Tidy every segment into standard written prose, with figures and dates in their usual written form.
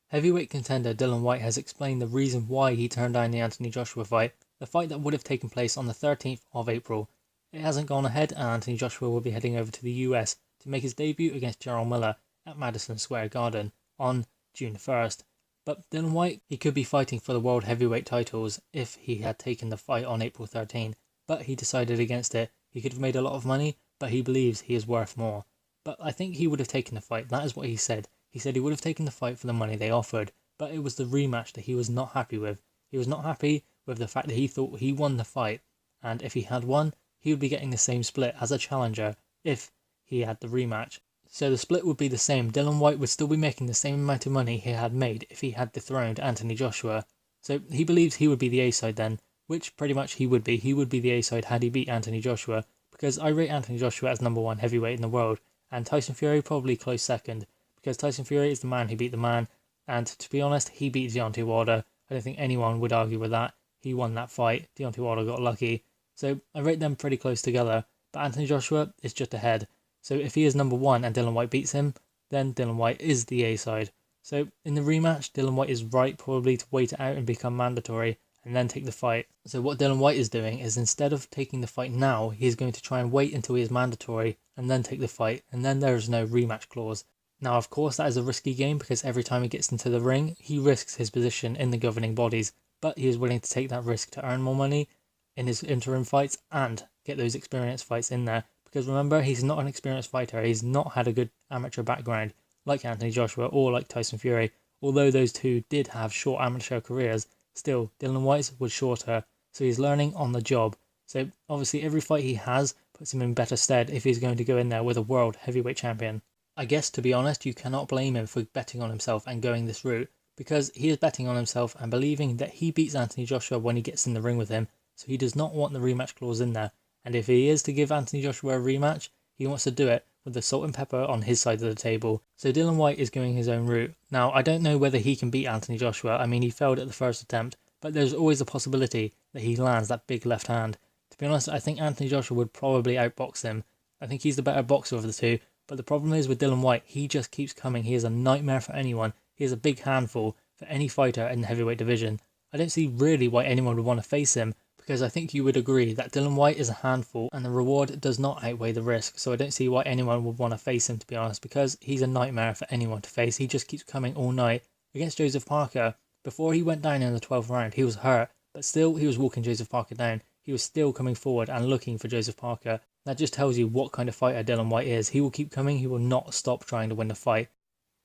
Heavyweight contender Dillian Whyte has explained the reason why he turned down the Anthony Joshua fight, the fight that would have taken place on the 13th of April. It hasn't gone ahead and Anthony Joshua will be heading over to the US to make his debut against Jarrell Miller at Madison Square Garden on June 1st. But Dillian Whyte, he could be fighting for the world heavyweight titles if he had taken the fight on April 13, but he decided against it. He could have made a lot of money, but he believes he is worth more. But I think he would have taken the fight. That is what he said. He said he would have taken the fight for the money they offered, but it was the rematch that he was not happy with. He was not happy with the fact that he thought he won the fight, and if he had won, he would be getting the same split as a challenger if he had the rematch. So the split would be the same. Dillian Whyte would still be making the same amount of money he had made if he had dethroned Anthony Joshua. So he believes he would be the A-side then, which pretty much he would be. He would be the A-side had he beat Anthony Joshua, because I rate Anthony Joshua as #1 heavyweight in the world, and Tyson Fury probably close second, because Tyson Fury is the man who beat the man, and to be honest, he beat Deontay Wilder. I don't think anyone would argue with that. He won that fight. Deontay Wilder got lucky. So I rate them pretty close together, but Anthony Joshua is just ahead. So if he is #1 and Dillian Whyte beats him, then Dillian Whyte is the A-side. So in the rematch, Dillian Whyte is right probably to wait it out and become mandatory, and then take the fight. So what Dillian Whyte is doing is, instead of taking the fight now, he is going to try and wait until he is mandatory and then take the fight, and then there is no rematch clause. Now of course that is a risky game, because every time he gets into the ring he risks his position in the governing bodies, but he is willing to take that risk to earn more money in his interim fights and get those experienced fights in there, because remember, he's not an experienced fighter. He's not had a good amateur background like Anthony Joshua or like Tyson Fury. Although those two did have short amateur careers, still, Dillian Whyte's was shorter, so he's learning on the job. So obviously every fight he has puts him in better stead if he's going to go in there with a world heavyweight champion. I guess, to be honest, you cannot blame him for betting on himself and going this route, because he is betting on himself and believing that he beats Anthony Joshua when he gets in the ring with him, so he does not want the rematch clause in there. And if he is to give Anthony Joshua a rematch, he wants to do it with the salt and pepper on his side of the table. So Dillian Whyte is going his own route. Now, I don't know whether he can beat Anthony Joshua. I mean, he failed at the first attempt, but there's always a possibility that he lands that big left hand. To be honest, I think Anthony Joshua would probably outbox him. I think he's the better boxer of the two, but the problem is with Dillian Whyte, he just keeps coming. He is a nightmare for anyone. He is a big handful for any fighter in the heavyweight division. I don't see really why anyone would want to face him, because I think you would agree that Dillian Whyte is a handful and the reward does not outweigh the risk. So I don't see why anyone would want to face him, to be honest, because he's a nightmare for anyone to face. He just keeps coming all night. Against Joseph Parker, before he went down in the 12th round, he was hurt, but still he was walking Joseph Parker down. He was still coming forward and looking for Joseph Parker. That just tells you what kind of fighter Dillian Whyte is. He will keep coming. He will not stop trying to win the fight.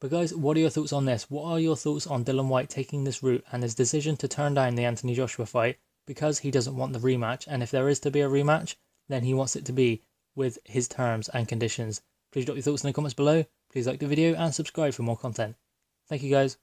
But guys, what are your thoughts on this? What are your thoughts on Dillian Whyte taking this route and his decision to turn down the Anthony Joshua fight because he doesn't want the rematch? And if there is to be a rematch, then he wants it to be with his terms and conditions. Please drop your thoughts in the comments below. Please like the video and subscribe for more content. Thank you guys.